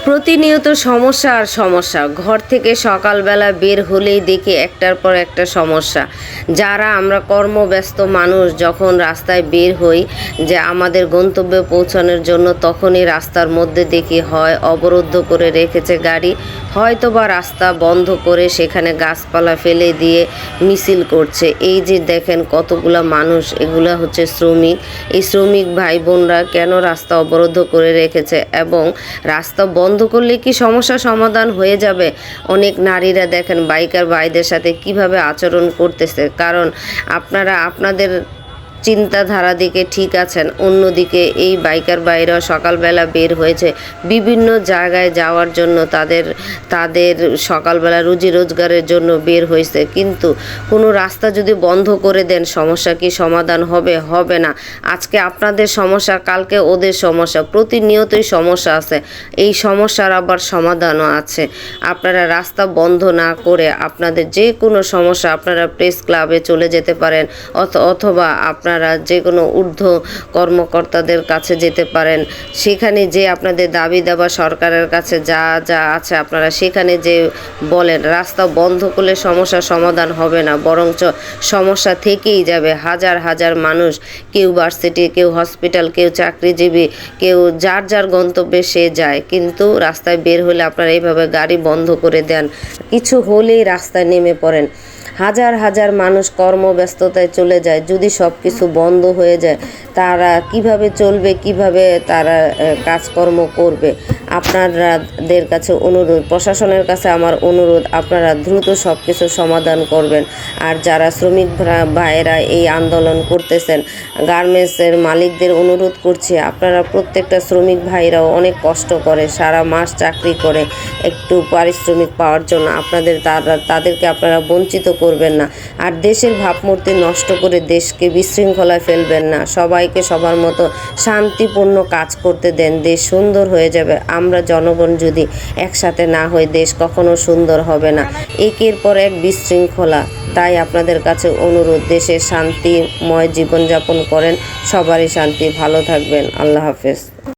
প্রতিনিয়ত সমস্যা আর সমস্যা। ঘর থেকে সকালবেলা বের হলেই দেখি একটার পর একটা সমস্যা। যারা আমরা কর্মব্যস্ত মানুষ যখন রাস্তায় বের হই যে আমাদের গন্তব্যে পৌঁছানোর জন্য, তখনই রাস্তার মধ্যে দেখি হয় অবরুদ্ধ করে রেখেছে গাড়ি, হয়তো বা রাস্তা বন্ধ করে সেখানে গাছপালা ফেলে দিয়ে মিছিল করছে। এই যে দেখেন কতগুলা মানুষ, এগুলা হচ্ছে শ্রমিক। এই শ্রমিক ভাই বোনরা কেন রাস্তা অবরুদ্ধ করে রেখেছে এবং রাস্তা বন্ধ করলে কি সমস্যা সমাধান হয়ে যাবে? অনেক নারীরা দেখেন বাইকার ভাইদের সাথে কিভাবে আচরণ করতেছে, কারণ আপনারা আপনাদের চিন্তাধারা দিকে ঠিক আছেন, অন্যদিকে এই বাইকার ভাইরা সকালবেলা বের হয়েছে বিভিন্ন জায়গায় যাওয়ার জন্য, তাদের সকালবেলা রুজি রোজগারের জন্য বের হয়েছে। কিন্তু কোনো রাস্তা যদি বন্ধ করে দেন, সমস্যা কি সমাধান হবে? হবে না। আজকে আপনাদের সমস্যা, কালকে ওদের সমস্যা, প্রতিনিয়তই সমস্যা আছে। এই সমস্যার আবার সমাধানও আছে। আপনারা রাস্তা বন্ধ না করে আপনাদের যে কোনো সমস্যা আপনারা প্রেস ক্লাবে চলে যেতে পারেন, অথবা আপনারা যে কোনো ঊর্ধ্ব কর্মকর্তাদের কাছে যেতে পারেন। সেখানে যে আপনাদের দাবি দেওয়া সরকারের কাছে যা যা আছে আপনারা সেখানে যে বলেন। রাস্তা বন্ধ করলে সমস্যার সমাধান হবে না, বরঞ্চ সমস্যা থেকেই যাবে। হাজার হাজার মানুষ, কেউ ভার্সিটি, কেউ হসপিটাল, কেউ চাকরিজীবী, কেউ যার যার গন্তব্যে সে যায়। কিন্তু রাস্তায় বের হলে আপনারা এইভাবে গাড়ি বন্ধ করে দেন, কিছু হলেই রাস্তায় নেমে পড়েন। হাজার হাজার মানুষ কর্মব্যস্ততায় চলে যায়। যদি সব কিছু বন্ধ হয়ে যায়, তারা কিভাবে চলবে, কিভাবে তারা কাজকর্ম করবে? আপনাদের কাছে অনুরোধ, প্রশাসনের কাছে আমার অনুরোধ, আপনারা দ্রুত সব কিছু সমাধান করবেন। আর যারা শ্রমিক ভাইয়েরা এই আন্দোলন করতেছেন, গার্মেন্টসের মালিকদের অনুরোধ করছি, আপনারা প্রত্যেকটা শ্রমিক ভাইরাও অনেক কষ্ট করে, সারা মাস চাকরি করে একটু পারিশ্রমিক পাওয়ার জন্য। তাদেরকে আপনারা বঞ্চিত করবেন না। আর দেশের ভাবমূর্তি নষ্ট করে দেশকে বিশৃঙ্খলায় ফেলবেন না। সবাইকে সবার মতো শান্তিপূর্ণ কাজ করতে দেন, দেশ সুন্দর হয়ে যাবে। আমরা জনগণ যদি একসাথে না হই, দেশ কখনো সুন্দর হবে না। একের পর এক বিশৃঙ্খলা। তাই আপনাদের কাছে অনুরোধ, দেশে শান্তিময় জীবনযাপন করেন, সবারই শান্তি। ভালো থাকবেন। আল্লাহ হাফেজ।